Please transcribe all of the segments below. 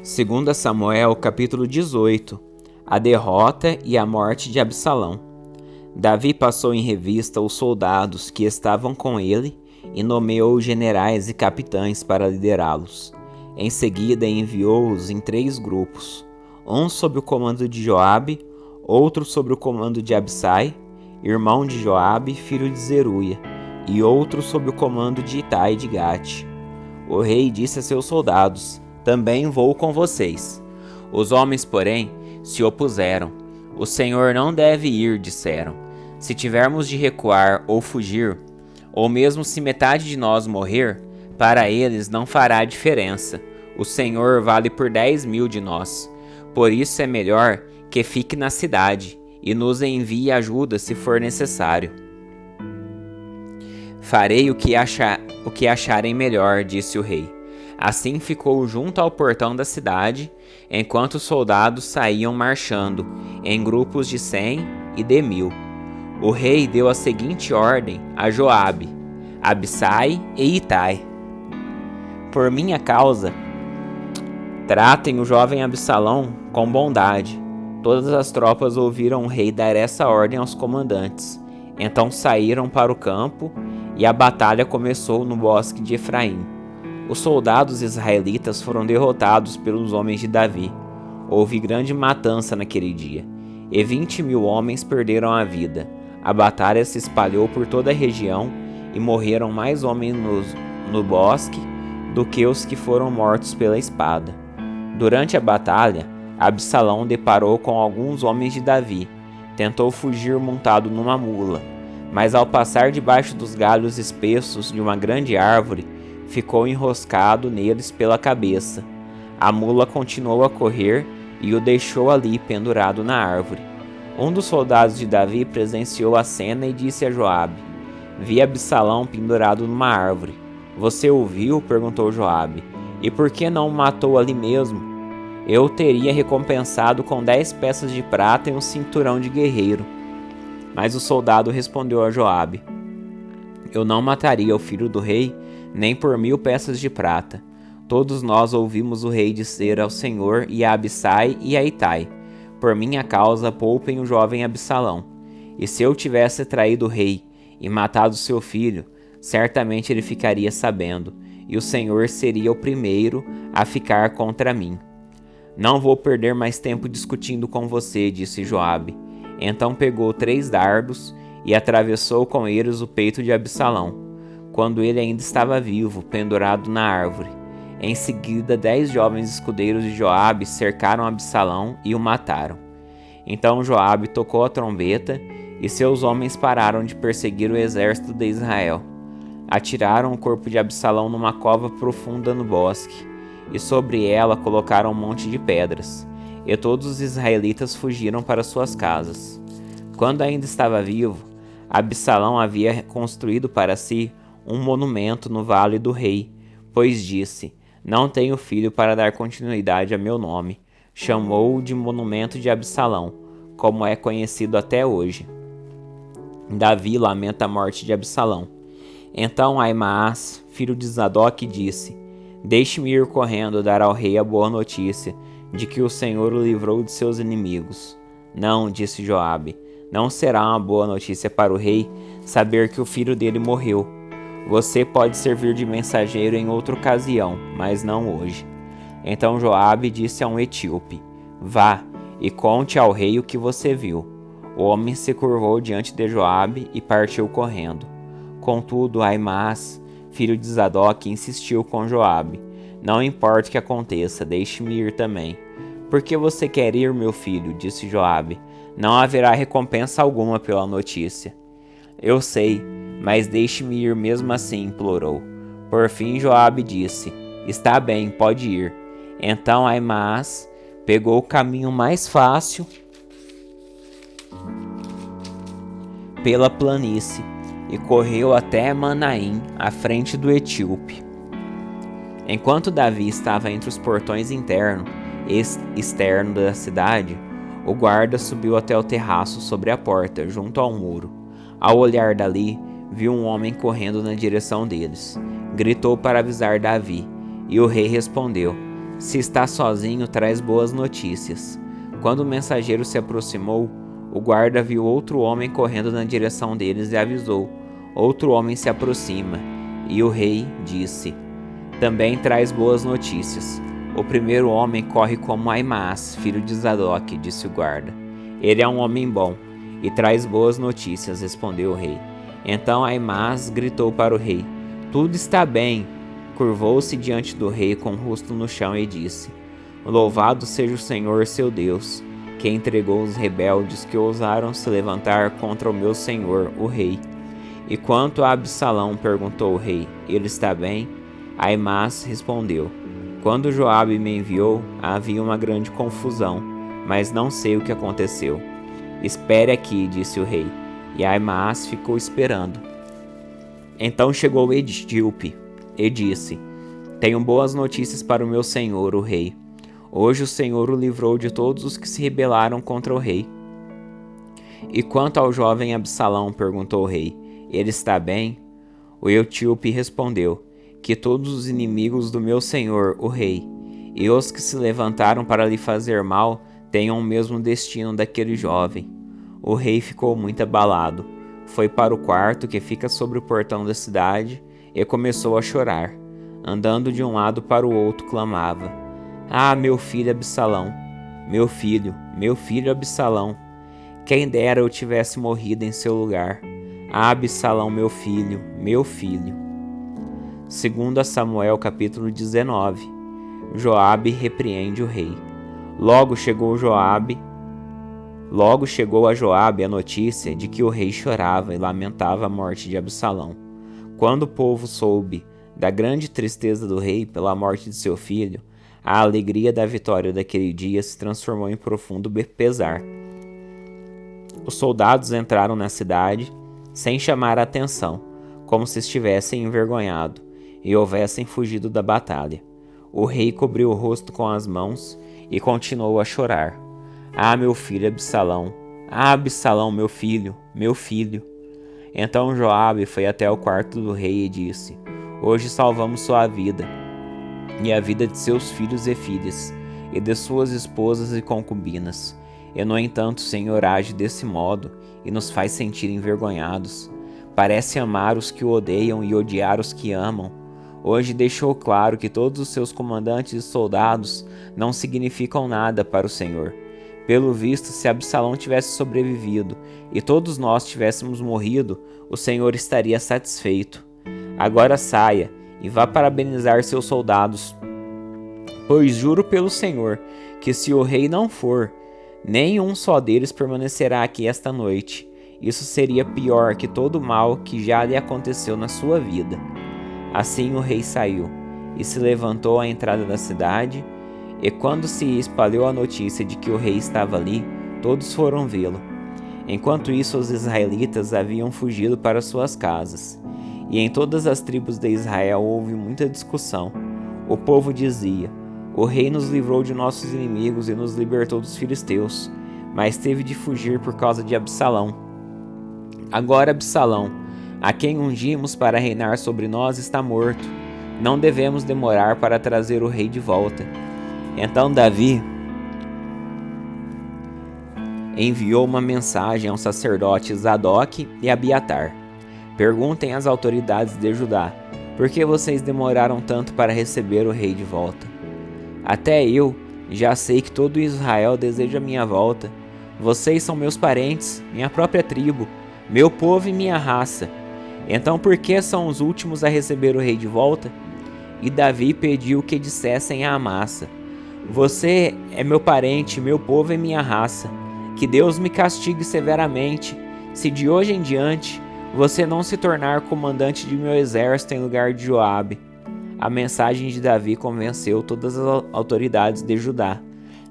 2 Samuel, capítulo 18. A derrota e a morte de Absalão. Davi passou em revista os soldados que estavam com ele e nomeou generais e capitães para liderá-los. Em seguida enviou-os em 3 grupos, um sob o comando de Joabe, outro sob o comando de Abisai, irmão de Joabe, filho de Zeruia, e outro sob o comando de Itai de Gate. O rei disse a seus soldados: também vou com vocês. Os homens, porém, se opuseram. O Senhor não deve ir, disseram. Se tivermos de recuar ou fugir, ou mesmo se metade de nós morrer, para eles não fará diferença. O Senhor vale por 10.000 de nós. Por isso é melhor que fique na cidade e nos envie ajuda se for necessário. Farei o que acharem melhor, disse o rei. Assim ficou junto ao portão da cidade, enquanto os soldados saíam marchando, em grupos de 100 e de 1.000. O rei deu a seguinte ordem a Joabe, Abisai e Itai: por minha causa, tratem o jovem Absalão com bondade. Todas as tropas ouviram o rei dar essa ordem aos comandantes. Então saíram para o campo, e a batalha começou no bosque de Efraim. Os soldados israelitas foram derrotados pelos homens de Davi. Houve grande matança naquele dia, e 20.000 homens perderam a vida. A batalha se espalhou por toda a região, e morreram mais homens no bosque do que os que foram mortos pela espada. Durante a batalha, Absalão deparou com alguns homens de Davi. Tentou fugir montado numa mula, mas ao passar debaixo dos galhos espessos de uma grande árvore, ficou enroscado neles pela cabeça. A mula continuou a correr e o deixou ali pendurado na árvore. Um dos soldados de Davi presenciou a cena e disse a Joabe: vi Absalão pendurado numa árvore. Você o viu? Perguntou Joabe. E por que não o matou ali mesmo? Eu o teria recompensado com 10 peças de prata e um cinturão de guerreiro. Mas o soldado respondeu a Joabe: eu não mataria o filho do rei nem por 1.000 peças de prata. Todos nós ouvimos o rei dizer ao Senhor e a Abisai e a Itai: por minha causa poupem o jovem Absalão. E se eu tivesse traído o rei e matado seu filho, certamente ele ficaria sabendo, e o Senhor seria o primeiro a ficar contra mim. Não vou perder mais tempo discutindo com você, disse Joabe. Então pegou 3 dardos e atravessou com eles o peito de Absalão, quando ele ainda estava vivo, pendurado na árvore. Em seguida, 10 jovens escudeiros de Joabe cercaram Absalão e o mataram. Então Joabe tocou a trombeta e seus homens pararam de perseguir o exército de Israel. Atiraram o corpo de Absalão numa cova profunda no bosque, e sobre ela colocaram um monte de pedras, e todos os israelitas fugiram para suas casas. Quando ainda estava vivo, Absalão havia construído para si um monumento no Vale do Rei, pois disse: não tenho filho para dar continuidade a meu nome. Chamou-o de monumento de Absalão, como é conhecido até hoje. Davi lamenta a morte de Absalão. Então Aimaas, filho de Zadok, disse: deixe-me ir correndo dar ao rei a boa notícia de que o Senhor o livrou de seus inimigos. Não, disse Joabe, não será uma boa notícia para o rei saber que o filho dele morreu. Você pode servir de mensageiro em outra ocasião, mas não hoje. Então Joabe disse a um etíope: vá e conte ao rei o que você viu. O homem se curvou diante de Joabe e partiu correndo. Contudo, Aimaas, filho de Zadok, insistiu com Joabe: não importa o que aconteça, deixe-me ir também. Por que você quer ir, meu filho? Disse Joabe. Não haverá recompensa alguma pela notícia. Eu sei, mas deixe-me ir mesmo assim, implorou. Por fim Joabe disse: está bem, pode ir. Então Aimaas pegou o caminho mais fácil pela planície e correu até Manaim, à frente do etíope. Enquanto Davi estava entre os portões interno e externo da cidade, o guarda subiu até o terraço sobre a porta, junto ao muro. Ao olhar dali, viu um homem correndo na direção deles. Gritou para avisar Davi, e o rei respondeu: Se está sozinho, traz boas notícias. Quando o mensageiro se aproximou, o guarda viu outro homem correndo na direção deles e avisou: outro homem se aproxima. E o rei disse: também traz boas notícias. O primeiro homem corre como Aimaas, filho de Zadok, disse o guarda. Ele é um homem bom e traz boas notícias, respondeu o rei. Então Aimaas gritou para o rei: tudo está bem. Curvou-se diante do rei com o rosto no chão e disse: louvado seja o Senhor seu Deus, que entregou os rebeldes que ousaram se levantar contra o meu senhor, o rei. E quanto a Absalão, perguntou o rei, ele está bem? Aimaas respondeu: quando Joabe me enviou, havia uma grande confusão, mas não sei o que aconteceu. Espere aqui, disse o rei. E Aimaas ficou esperando. Então chegou Etíope e disse: tenho boas notícias para o meu senhor, o rei. Hoje o Senhor o livrou de todos os que se rebelaram contra o rei. E quanto ao jovem Absalão, perguntou o rei, ele está bem? O etíope respondeu: que todos os inimigos do meu senhor, o rei, e os que se levantaram para lhe fazer mal, tenham o mesmo destino daquele jovem. O rei ficou muito abalado. Foi para o quarto que fica sobre o portão da cidade e começou a chorar. Andando de um lado para o outro, clamava: ah, meu filho Absalão, meu filho Absalão, quem dera eu tivesse morrido em seu lugar. Ah, Absalão, meu filho. 2 Samuel capítulo 19. Joabe repreende o rei. Logo chegou a Joabe a notícia de que o rei chorava e lamentava a morte de Absalão. Quando o povo soube da grande tristeza do rei pela morte de seu filho, a alegria da vitória daquele dia se transformou em profundo pesar. Os soldados entraram na cidade sem chamar a atenção, como se estivessem envergonhados e houvessem fugido da batalha. O rei cobriu o rosto com as mãos e continuou a chorar. Ah, meu filho Absalão! Ah, Absalão, meu filho! Então Joabe foi até o quarto do rei e disse: hoje salvamos sua vida e a vida de seus filhos e filhas, e de suas esposas e concubinas. E no entanto o Senhor age desse modo e nos faz sentir envergonhados. Parece amar os que o odeiam e odiar os que amam. Hoje deixou claro que todos os seus comandantes e soldados não significam nada para o Senhor. Pelo visto, se Absalão tivesse sobrevivido e todos nós tivéssemos morrido, o Senhor estaria satisfeito. Agora saia e vá parabenizar seus soldados, pois juro pelo Senhor que se o rei não for, nem um só deles permanecerá aqui esta noite. Isso seria pior que todo o mal que já lhe aconteceu na sua vida. Assim o rei saiu e se levantou à entrada da cidade, e quando se espalhou a notícia de que o rei estava ali, todos foram vê-lo. Enquanto isso, os israelitas haviam fugido para suas casas. E em todas as tribos de Israel houve muita discussão. O povo dizia: o rei nos livrou de nossos inimigos e nos libertou dos filisteus, mas teve de fugir por causa de Absalão. Agora Absalão, a quem ungimos para reinar sobre nós, está morto. Não devemos demorar para trazer o rei de volta. Então Davi enviou uma mensagem aos sacerdotes Zadok e Abiatar: perguntem às autoridades de Judá, por que vocês demoraram tanto para receber o rei de volta? Até eu já sei que todo Israel deseja minha volta. Vocês são meus parentes, minha própria tribo, meu povo e minha raça. Então por que são os últimos a receber o rei de volta? E Davi pediu que dissessem a Amasa: você é meu parente, meu povo e minha raça. Que Deus me castigue severamente, se de hoje em diante você não se tornar comandante de meu exército em lugar de Joabe. A mensagem de Davi convenceu todas as autoridades de Judá,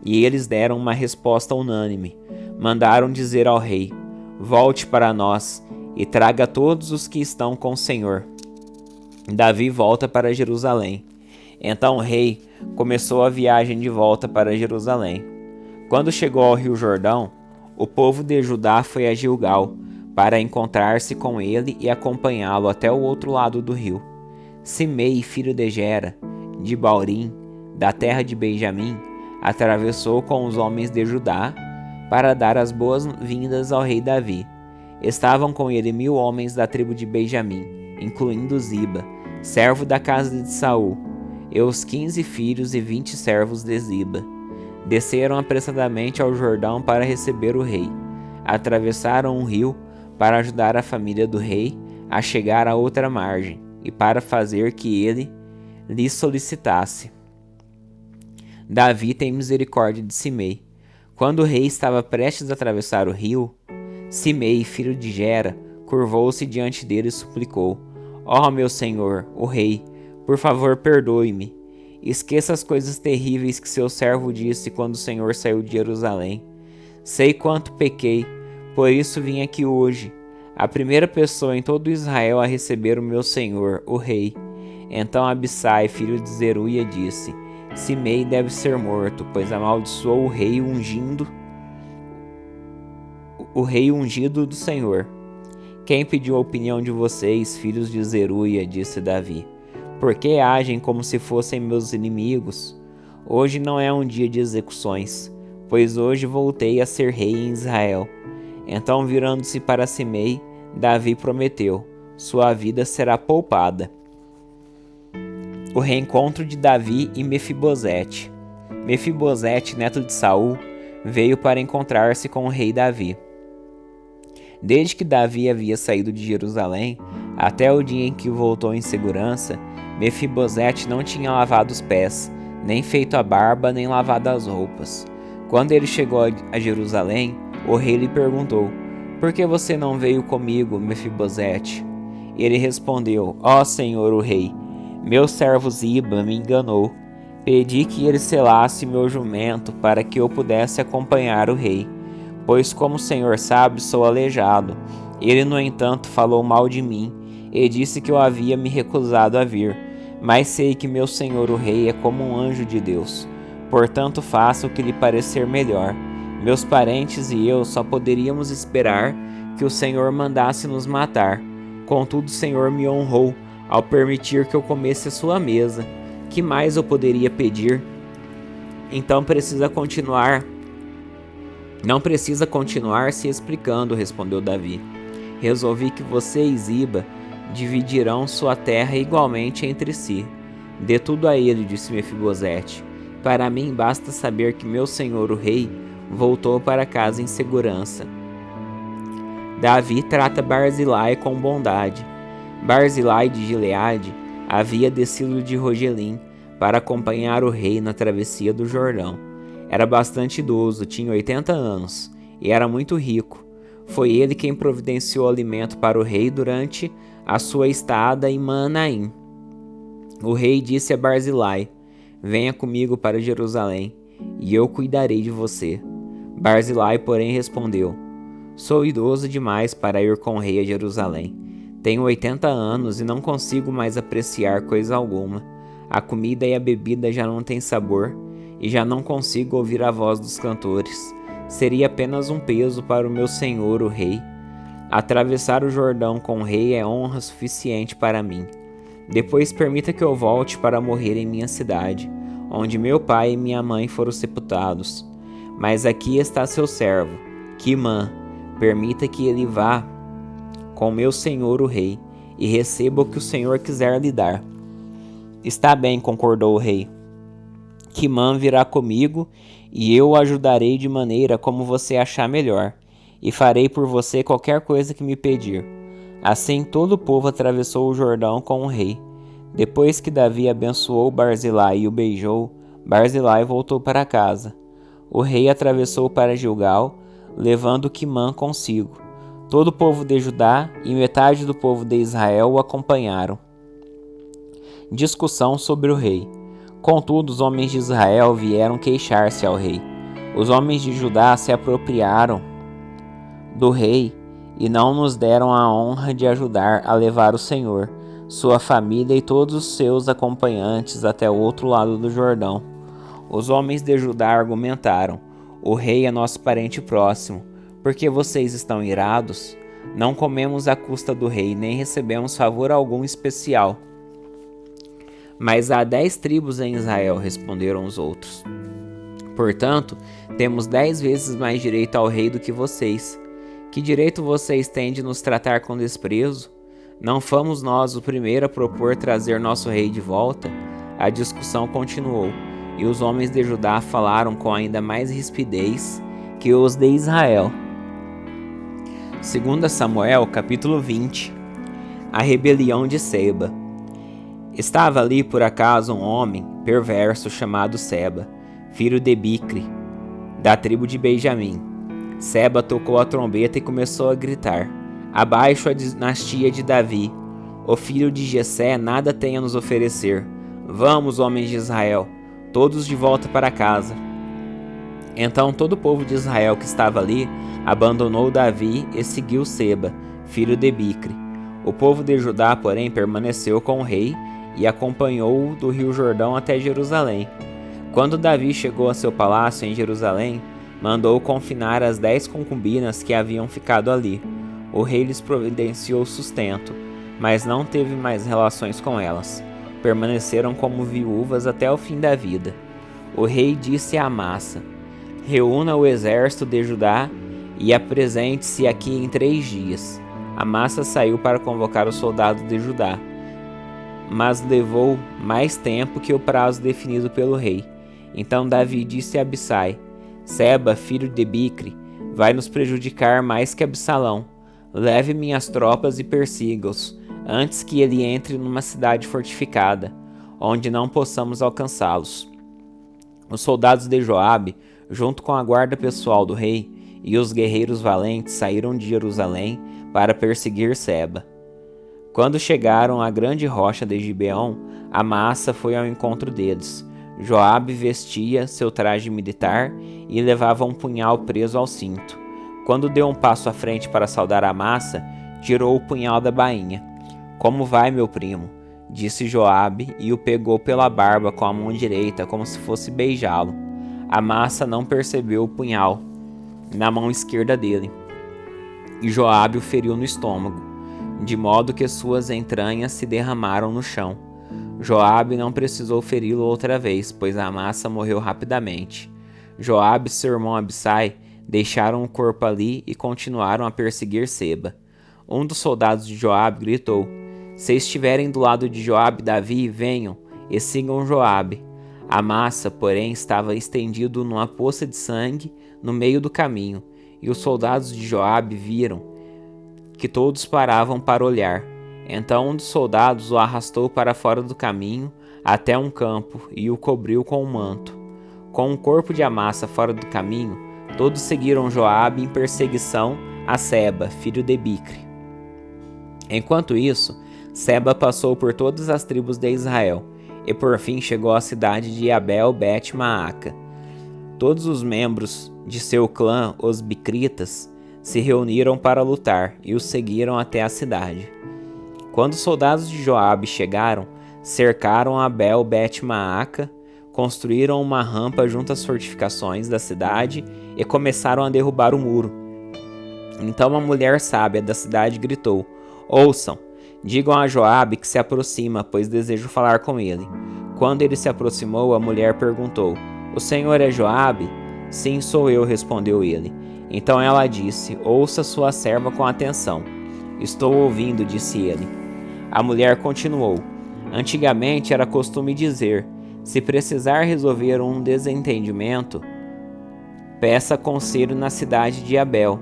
e eles deram uma resposta unânime. Mandaram dizer ao rei: volte para nós e traga todos os que estão com o Senhor. Davi volta para Jerusalém. Então o rei começou a viagem de volta para Jerusalém. Quando chegou ao rio Jordão, o povo de Judá foi a Gilgal para encontrar-se com ele e acompanhá-lo até o outro lado do rio. Simei, filho de Gera, de Baurim, da terra de Benjamim, atravessou com os homens de Judá para dar as boas-vindas ao rei Davi. Estavam com ele 1000 homens da tribo de Benjamim, incluindo Ziba, servo da casa de Saul, e os 15 filhos e 20 servos de Ziba. Desceram apressadamente ao Jordão para receber o rei. Atravessaram um rio para ajudar a família do rei a chegar à outra margem e para fazer que ele lhe solicitasse. Davi tem misericórdia de Simei. Quando o rei estava prestes a atravessar o rio, Simei, filho de Gera, curvou-se diante dele e suplicou: Ó meu senhor, o rei, por favor perdoe-me. Esqueça as coisas terríveis que seu servo disse quando o Senhor saiu de Jerusalém. Sei quanto pequei, por isso vim aqui hoje, a primeira pessoa em todo Israel a receber o meu senhor, o rei. Então Abissai, filho de Zeruia, disse: Simei deve ser morto, pois amaldiçoou o rei ungido do Senhor. Quem pediu a opinião de vocês, filhos de Zeruia? Disse Davi. Por que agem como se fossem meus inimigos? Hoje não é um dia de execuções, pois hoje voltei a ser rei em Israel. Então, virando-se para Simei, Davi prometeu: sua vida será poupada. O reencontro de Davi e Mefibosete. Mefibosete, neto de Saul, veio para encontrar-se com o rei Davi. Desde que Davi havia saído de Jerusalém, até o dia em que voltou em segurança, Mefibosete não tinha lavado os pés, nem feito a barba, nem lavado as roupas. Quando ele chegou a Jerusalém, o rei lhe perguntou: Por que você não veio comigo, Mefibosete? Ele respondeu: Ó senhor o rei, meu servo Ziba me enganou. Pedi que ele selasse meu jumento para que eu pudesse acompanhar o rei, pois como o senhor sabe, sou aleijado. Ele, no entanto, falou mal de mim e disse que eu havia me recusado a vir. Mas sei que meu senhor o rei é como um anjo de Deus. Portanto, faça o que lhe parecer melhor. Meus parentes e eu só poderíamos esperar que o Senhor mandasse nos matar. Contudo, o Senhor me honrou ao permitir que eu comesse a sua mesa. Que mais eu poderia pedir? Então Não precisa continuar se explicando, respondeu Davi. Resolvi que você e Ziba dividirão sua terra igualmente entre si. Dê tudo a ele, disse Mefibosete. Para mim basta saber que meu senhor o rei voltou para casa em segurança. Davi trata Barzilai com bondade. Barzilai de Gileade havia descido de Rogelim para acompanhar o rei na travessia do Jordão. Era bastante idoso, tinha 80 anos e era muito rico. Foi ele quem providenciou alimento para o rei durante a sua estada em Manaim. O rei disse a Barzilai: Venha comigo para Jerusalém, e eu cuidarei de você. Barzilai, porém, respondeu: Sou idoso demais para ir com o rei a Jerusalém. Tenho 80 anos e não consigo mais apreciar coisa alguma. A comida e a bebida já não têm sabor, e já não consigo ouvir a voz dos cantores. Seria apenas um peso para o meu senhor, o rei. Atravessar o Jordão com o rei é honra suficiente para mim. Depois permita que eu volte para morrer em minha cidade, onde meu pai e minha mãe foram sepultados. Mas aqui está seu servo, Quimã. Permita que ele vá com meu senhor o rei, e receba o que o senhor quiser lhe dar. Está bem, concordou o rei. Quimã virá comigo, e eu o ajudarei de maneira como você achar melhor, e farei por você qualquer coisa que me pedir. Assim todo o povo atravessou o Jordão com o rei. Depois que Davi abençoou Barzilai e o beijou, Barzilai voltou para casa. O rei atravessou para Gilgal, levando Quimã consigo. Todo o povo de Judá e metade do povo de Israel o acompanharam. Discussão sobre o rei. Contudo, os homens de Israel vieram queixar-se ao rei. Os homens de Judá se apropriaram do rei e não nos deram a honra de ajudar a levar o Senhor, sua família e todos os seus acompanhantes até o outro lado do Jordão. Os homens de Judá argumentaram: O rei é nosso parente próximo. Por que vocês estão irados? Não comemos à custa do rei, nem recebemos favor algum especial. Mas há 10 tribos em Israel, responderam os outros. Portanto, temos 10 vezes mais direito ao rei do que vocês. Que direito vocês têm de nos tratar com desprezo? Não fomos nós o primeiro a propor trazer nosso rei de volta? A discussão continuou, e os homens de Judá falaram com ainda mais rispidez que os de Israel. 2 Samuel, capítulo 20. A rebelião de Seba. Estava ali por acaso um homem perverso chamado Seba, filho de Bicri, da tribo de Benjamim. Seba tocou a trombeta e começou a gritar: abaixo a dinastia de Davi, o filho de Jessé nada tem a nos oferecer. Vamos, homens de Israel, todos de volta para casa. Então todo o povo de Israel que estava ali abandonou Davi e seguiu Seba, filho de Bicri. O povo de Judá, porém, permaneceu com o rei e acompanhou-o do rio Jordão até Jerusalém. Quando Davi chegou a seu palácio em Jerusalém, mandou confinar as 10 concubinas que haviam ficado ali. O rei lhes providenciou sustento, mas não teve mais relações com elas. Permaneceram como viúvas até o fim da vida. O rei disse a Amasa: reúna o exército de Judá e apresente-se aqui em 3 dias. Amasa saiu para convocar os soldados de Judá, mas levou mais tempo que o prazo definido pelo rei. Então Davi disse a Abissai: Seba, filho de Bicri, vai nos prejudicar mais que Absalão. Leve minhas tropas e persiga-os, antes que ele entre numa cidade fortificada, onde não possamos alcançá-los. Os soldados de Joabe, junto com a guarda pessoal do rei, e os guerreiros valentes saíram de Jerusalém para perseguir Seba. Quando chegaram à grande rocha de Gibeão, Amasa foi ao encontro deles. Joabe vestia seu traje militar e levava um punhal preso ao cinto. Quando deu um passo à frente para saudar Amasa, tirou o punhal da bainha. Como vai, meu primo? Disse Joabe e o pegou pela barba com a mão direita, como se fosse beijá-lo. Amasa não percebeu o punhal na mão esquerda dele, e Joabe o feriu no estômago, de modo que suas entranhas se derramaram no chão. Joabe não precisou feri-lo outra vez, pois Amasa morreu rapidamente. Joabe e seu irmão Abissai deixaram o corpo ali e continuaram a perseguir Seba. Um dos soldados de Joabe gritou: se estiverem do lado de Joabe e Davi, venham e sigam Joabe. Amasa, porém, estava estendido numa poça de sangue no meio do caminho, e os soldados de Joabe viram que todos paravam para olhar. Então um dos soldados o arrastou para fora do caminho até um campo e o cobriu com um manto. Com o corpo de Amasa fora do caminho, todos seguiram Joabe em perseguição a Seba, filho de Bicri. Enquanto isso, Seba passou por todas as tribos de Israel e por fim chegou à cidade de Abel-Bet-Maaca. Todos os membros de seu clã, os Bicritas, se reuniram para lutar e os seguiram até a cidade. Quando os soldados de Joabe chegaram, cercaram Abel-Bet-Maaca, construíram uma rampa junto às fortificações da cidade e começaram a derrubar o muro. Então uma mulher sábia da cidade gritou: ouçam, digam a Joabe que se aproxima, pois desejo falar com ele. Quando ele se aproximou, a mulher perguntou: o senhor é Joabe? Sim, sou eu, respondeu ele. Então ela disse: ouça sua serva com atenção. Estou ouvindo, disse ele. A mulher continuou: antigamente era costume dizer: se precisar resolver um desentendimento, peça conselho na cidade de Abel.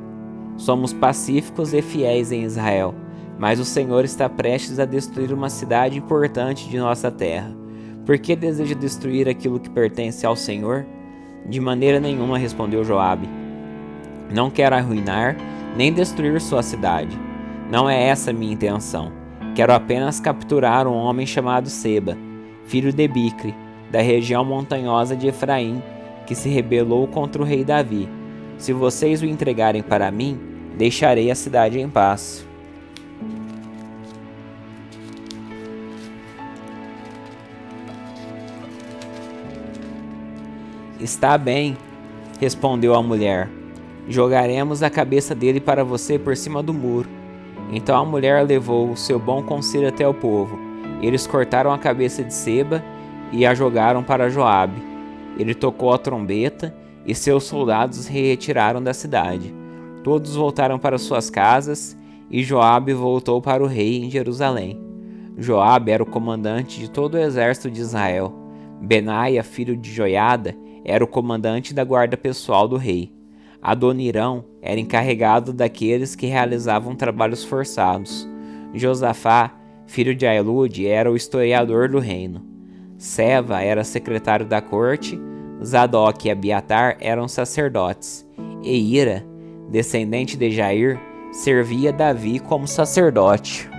Somos pacíficos e fiéis em Israel, mas o Senhor está prestes a destruir uma cidade importante de nossa terra. Por que deseja destruir aquilo que pertence ao Senhor? De maneira nenhuma, respondeu Joabe. Não quero arruinar nem destruir sua cidade. Não é essa minha intenção. Quero apenas capturar um homem chamado Seba, filho de Bicri, da região montanhosa de Efraim, que se rebelou contra o rei Davi. Se vocês o entregarem para mim, deixarei a cidade em paz. Está bem, respondeu a mulher. Jogaremos a cabeça dele para você por cima do muro. Então a mulher levou o seu bom conselho até o povo, Eles cortaram a cabeça de Seba e a jogaram para Joabe. Ele tocou a trombeta e seus soldados se retiraram da cidade. Todos voltaram para suas casas e Joabe voltou para o rei em Jerusalém. Joabe era o comandante de todo o exército de Israel. Benaia, filho de Joiada, era o comandante da guarda pessoal do rei. Adonirão era encarregado daqueles que realizavam trabalhos forçados. Josafá, filho de Ailude, era o historiador do reino. Seva era secretário da corte. Zadok e Abiatar eram sacerdotes. E Ira, descendente de Jair, servia Davi como sacerdote.